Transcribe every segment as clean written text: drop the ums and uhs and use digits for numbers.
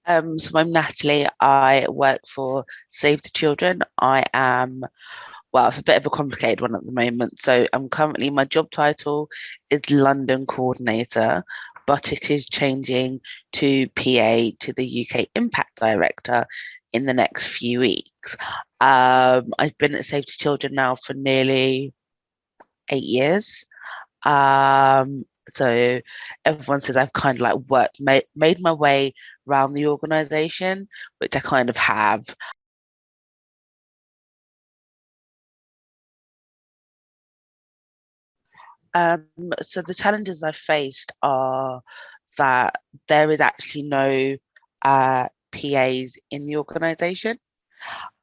So I'm Natalie. I work for Save the Children. Well, it's a bit of a complicated one at the moment. So I'm currently, my job title is London Coordinator, but it is changing to PA to the UK Impact Director in the next few weeks. I've been at Save the Children now for nearly 8 years. So everyone says I've kind of like made my way around the organization, which I kind of have. Um, so the challenges I faced are that there is actually no PAs in the organization.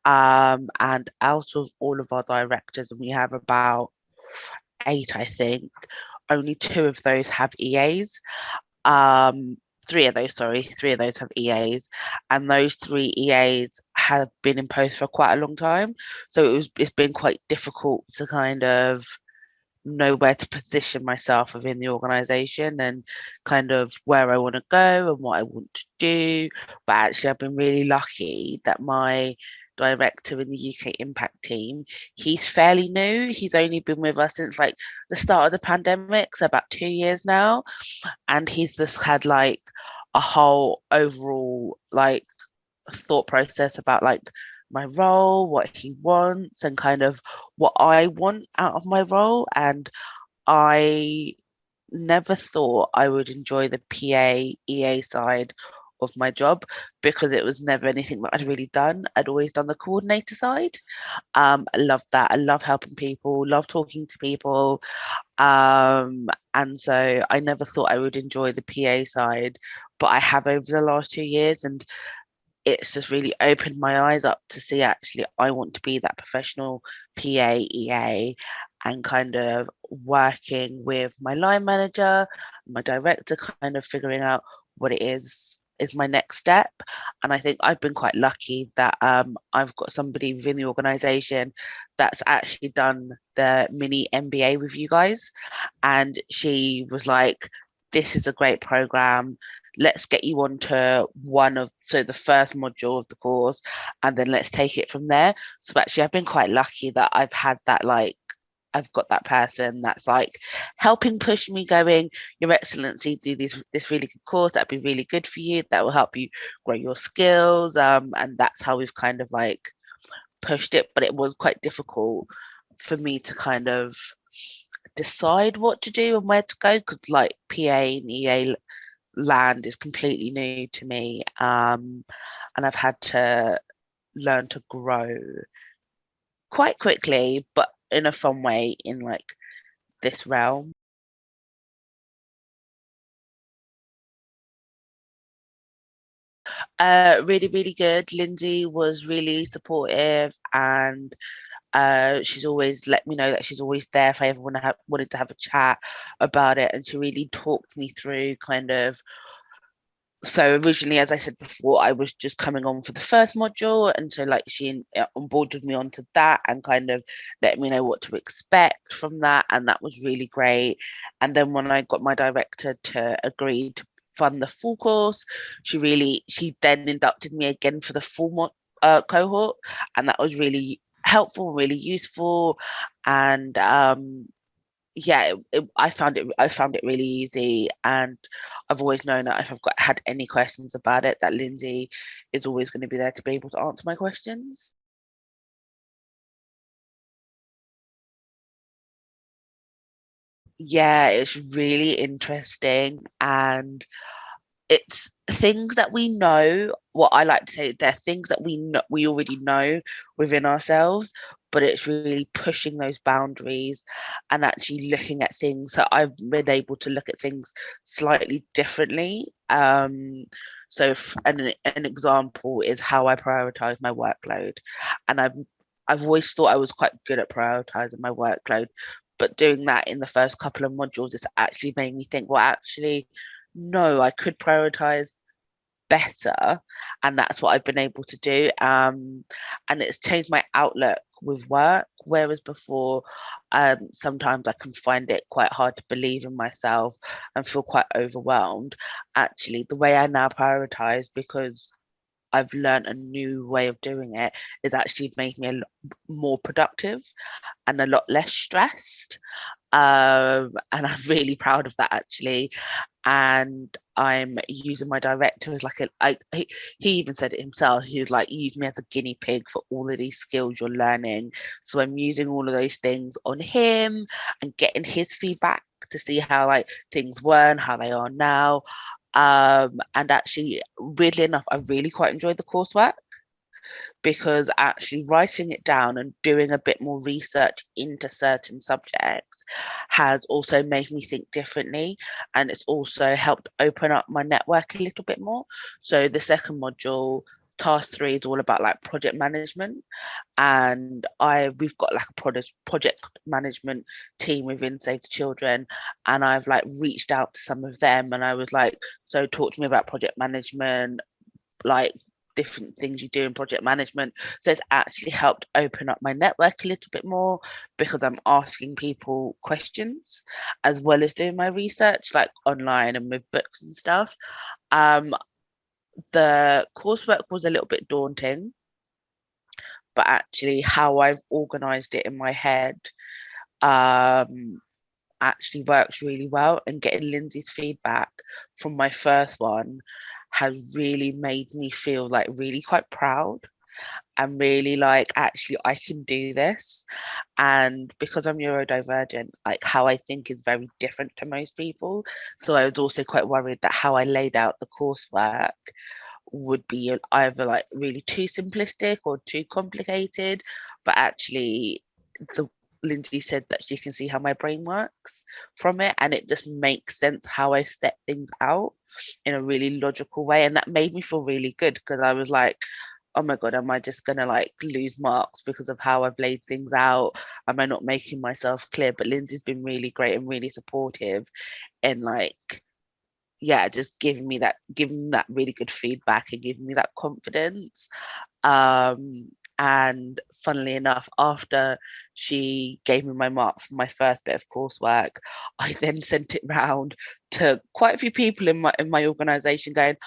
And out of all of our directors, and we have about eight, I think, only two of those have EAs. Um, three of those have EAs, and those three EAs have been in post for quite a long time. So it's been quite difficult to kind of know where to position myself within the organization and kind of where I want to go and what I want to do. But actually, I've been really lucky that my director in the UK Impact team, he's fairly new. He's only been with us since like the start of the pandemic, so about 2 years now. And he's just had like a whole overall like thought process about like my role, what he wants, and kind of what I want out of my role. And I never thought I would enjoy the PA EA side of my job because it was never anything that I'd really done. I'd always done the coordinator side. I love that. I love helping people, love talking to people. And so I never thought I would enjoy the PA side, but I have over the last 2 years, and it's just really opened my eyes up to see actually I want to be that professional PA EA and kind of working with my line manager, my director, kind of figuring out what it is my next step. And I think I've been quite lucky that I've got somebody within the organization that's actually done the mini MBA with you guys. And she was like, this is a great program. Let's get you onto the first module of the course, and then let's take it from there. So actually, I've been quite lucky that I've had that, like, I've got that person that's like helping push me, going, Your Excellency, do this really good course. That'd be really good for you. That will help you grow your skills. And that's how we've kind of like pushed it. But it was quite difficult for me to kind of decide what to do and where to go, because like PA and EA land is completely new to me. And I've had to learn to grow quite quickly, but in a fun way in like this realm. Really, really good. Lindsay was really supportive, and she's always let me know that she's always there if I ever wanted to have a chat about it. And she really talked me through kind of, so originally, as I said before, I was just coming on for the first module, and so like she onboarded me onto that and kind of let me know what to expect from that, and that was really great. And then when I got my director to agree to fund the full course, she then inducted me again for the cohort, and that was really helpful, really useful. And yeah, I found it really easy, and I've always known that if I've had any questions about it, that Lindsay is always going to be there to be able to answer my questions. Yeah, it's really interesting, and it's things that we know. What I like to say, they're things that we already know within ourselves, but it's really pushing those boundaries and actually looking at things. So I've been able to look at things slightly differently. An example is how I prioritize my workload, and I've always thought I was quite good at prioritizing my workload, but doing that in the first couple of modules, it's actually made me think, well, actually, no, I could prioritize better. And that's what I've been able to do. And it's changed my outlook with work, whereas before sometimes I can find it quite hard to believe in myself and feel quite overwhelmed. Actually, the way I now prioritize, because I've learned a new way of doing it, is actually made me a lot more productive and a lot less stressed. And I'm really proud of that, actually. And I'm using my director as like he even said it himself. He was like, use me as a guinea pig for all of these skills you're learning. So I'm using all of those things on him and getting his feedback to see how like things were and how they are now. And actually, weirdly enough, I really quite enjoyed the coursework, because actually writing it down and doing a bit more research into certain subjects has also made me think differently, and it's also helped open up my network a little bit more. So the second module, task 3, is all about like project management, and we've got like a project management team within Save the Children, and I've like reached out to some of them and I was like, so talk to me about project management, like different things you do in project management. So it's actually helped open up my network a little bit more, because I'm asking people questions as well as doing my research like online and with books and stuff. Um, the coursework was a little bit daunting, but actually how I've organized it in my head um, actually works really well. And getting Lindsay's feedback from my first one has really made me feel like really quite proud and really like, actually I can do this. And because I'm neurodivergent, like how I think is very different to most people, so I was also quite worried that how I laid out the coursework would be either like really too simplistic or too complicated. But actually, the Lindsay said that she can see how my brain works from it, and it just makes sense how I set things out in a really logical way. And that made me feel really good, because I was like, oh my God, am I just gonna like lose marks because of how I've laid things out? Am I not making myself clear? But Lindsay's been really great and really supportive, and like, yeah, just giving that really good feedback and giving me that confidence. um and funnily enough, after she gave me my mark for my first bit of coursework, I then sent it round to quite a few people in my organization, going,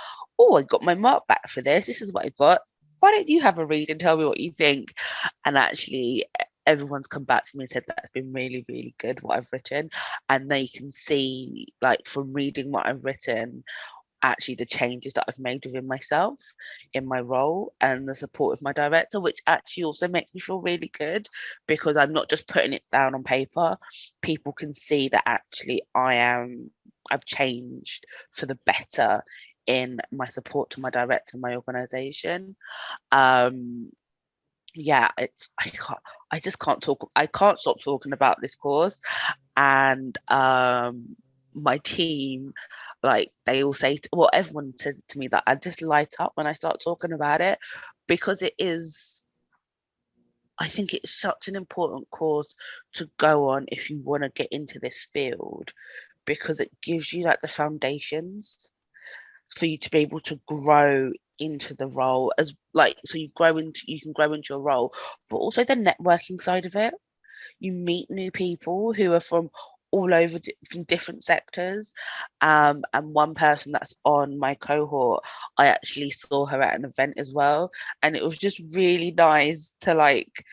oh, I got my mark back for this is what I got, why don't you have a read and tell me what you think? And actually everyone's come back to me and said that it's been really, really good what I've written, and they can see like from reading what I've written actually the changes that I've made within myself in my role, and the support of my director, which actually also makes me feel really good, because I'm not just putting it down on paper. People can see that actually I've changed for the better in my support to my director and my organization. um yeah, it's I just can't talk, I can't stop talking about this course. And my team, like they all say well, everyone says to me that I just light up when I start talking about it, because it is, I think it's such an important course to go on if you want to get into this field, because it gives you like the foundations for you to be able to grow into the role, as like, so you can grow into your role, but also the networking side of it. You meet new people who are from all over, from different sectors. And one person that's on my cohort, I actually saw her at an event as well, and it was just really nice to like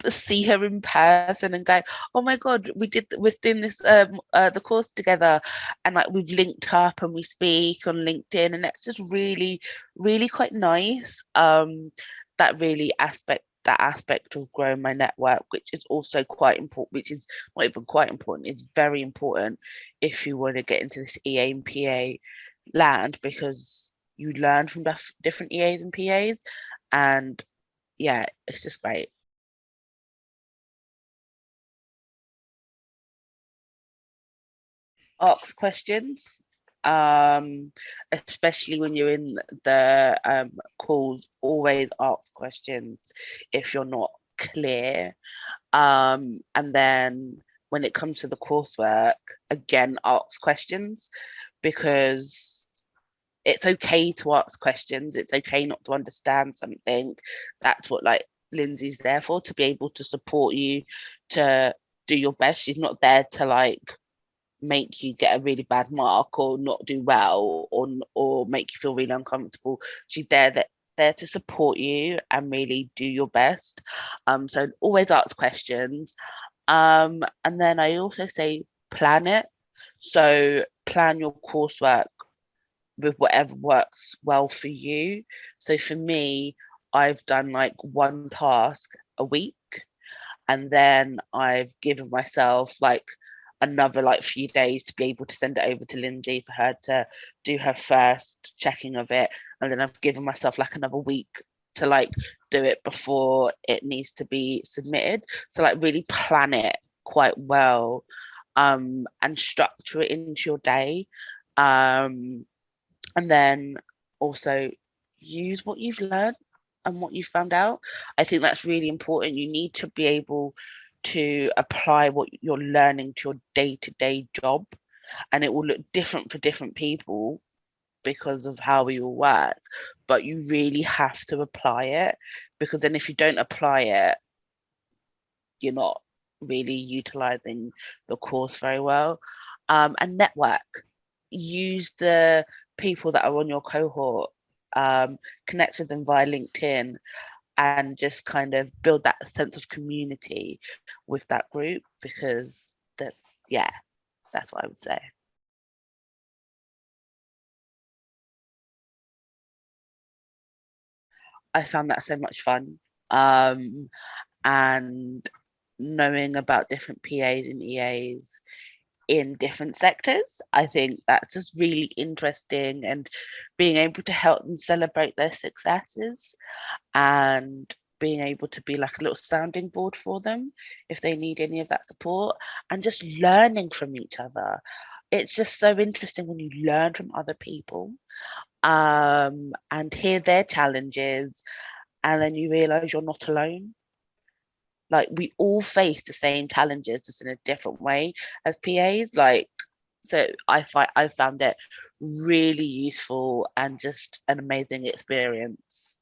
see her in person and go, oh my God, we're doing this the course together, and like we've linked up and we speak on LinkedIn, and that's just really, really quite nice. That aspect of growing my network, which is also quite important, which is not even quite important, it's very important if you want to get into this EA and PA land, because you learn from different EAs and PAs, and yeah, it's just great. Ask questions, um, especially when you're in the calls. Always ask questions if you're not clear. And then when it comes to the coursework, again, ask questions, because it's okay to ask questions. It's okay not to understand something. That's what like Lindsay's there for, to be able to support you, to do your best. She's not there to like make you get a really bad mark or not do well, or make you feel really uncomfortable. She's there to support you and really do your best. So always ask questions. And then I also say plan it. So plan your coursework with whatever works well for you. So for me, I've done like one task a week, and then I've given myself like another like few days to be able to send it over to Lindsay for her to do her first checking of it, and then I've given myself like another week to like do it before it needs to be submitted. So like really plan it quite well, and structure it into your day, um and then also use what you've learned and what you've found out. I think that's really important. You need to be able to apply what you're learning to your day-to-day job, and it will look different for different people because of how we all work, but you really have to apply it, because then if you don't apply it, you're not really utilizing the course very well. And network, use the people that are on your cohort, connect with them via LinkedIn, and just kind of build that sense of community with that group, because that, yeah, that's what I would say. I found that so much fun. And knowing about different PAs and EAs in different sectors, I think that's just really interesting, and being able to help them celebrate their successes, and being able to be like a little sounding board for them if they need any of that support, and just learning from each other. It's just so interesting when you learn from other people, and hear their challenges, and then you realize you're not alone. Like we all face the same challenges, just in a different way as PAs. Like, so I found it really useful and just an amazing experience.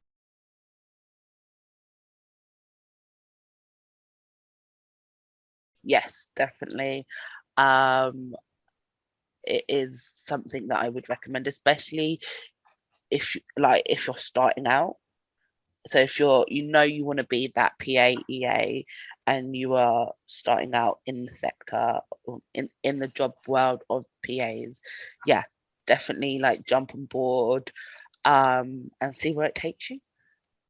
Yes, definitely. Um, it is something that I would recommend, especially if you're starting out. So if you want to be that PA EA, and you are starting out in the sector, or in the job world of PAs, yeah, definitely like jump on board, and see where it takes you.